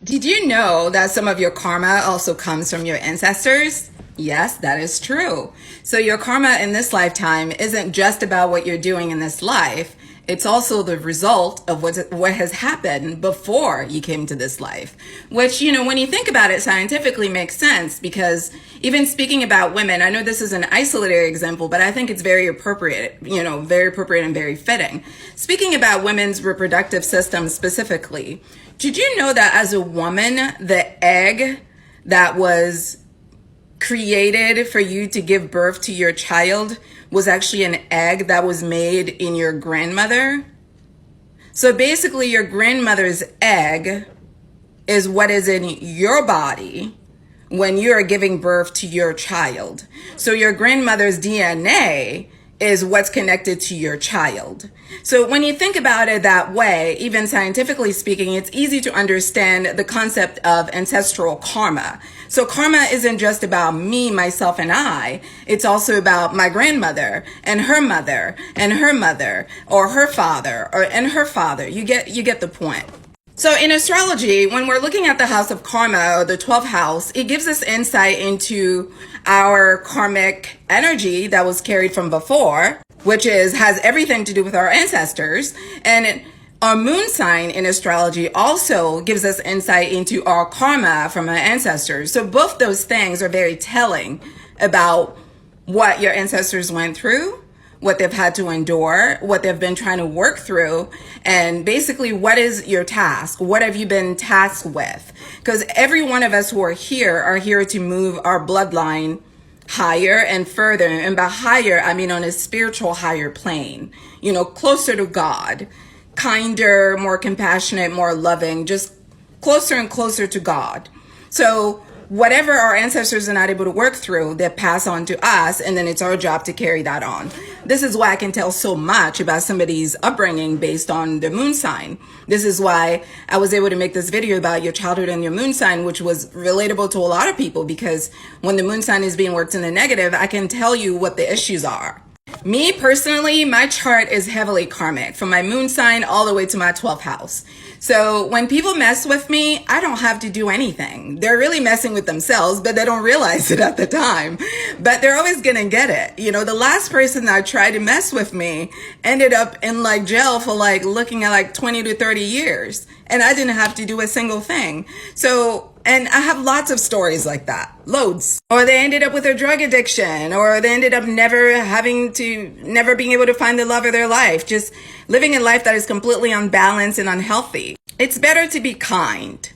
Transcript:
Did you know that some of your karma also comes from your ancestors? Yes, that is true. So your karma in this lifetime isn't just about what you're doing in this life. It's also the result of what has happened before you came to this life, which, when you think about it scientifically makes sense, because even speaking about women, I know this is an isolated example, but I think it's very appropriate, very appropriate and very fitting. Speaking about women's reproductive system specifically, did you know that as a woman, the egg that was created for you to give birth to your child was actually an egg that was made in your grandmother? So basically, your grandmother's egg is what is in your body when you are giving birth to your child. So your grandmother's DNA is what's connected to your child. So when you think about it that way, even scientifically speaking, it's easy to understand the concept of ancestral karma. So karma isn't just about me, myself, and I. It's also about my grandmother and her mother and her mother, or her father and her father. You get the point. So in astrology, when we're looking at the house of karma, or the 12th house, it gives us insight into our karmic energy that was carried from before, which has everything to do with our ancestors. And our moon sign in astrology also gives us insight into our karma from our ancestors. So both those things are very telling about what your ancestors went through, what they've had to endure, what they've been trying to work through, and basically what is your task? What have you been tasked with? Because every one of us who are here to move our bloodline higher and further. And by higher, I mean on a spiritual higher plane, closer to God, kinder, more compassionate, more loving, just closer and closer to God. So whatever our ancestors are not able to work through, they pass on to us, and then it's our job to carry that on. This is why I can tell so much about somebody's upbringing based on their moon sign. This is why I was able to make this video about your childhood and your moon sign, which was relatable to a lot of people, because when the moon sign is being worked in the negative, I can tell you what the issues are. Me personally, my chart is heavily karmic, from my moon sign all the way to my 12th house. So when people mess with me, I don't have to do anything. They're really messing with themselves, but they don't realize it at the time. But they're always gonna get it. The last person that tried to mess with me ended up in jail for looking at 20 to 30 years. And I didn't have to do a single thing. And I have lots of stories like that, loads. Or they ended up with a drug addiction, or they ended up never being able to find the love of their life, just living a life that is completely unbalanced and unhealthy. It's better to be kind.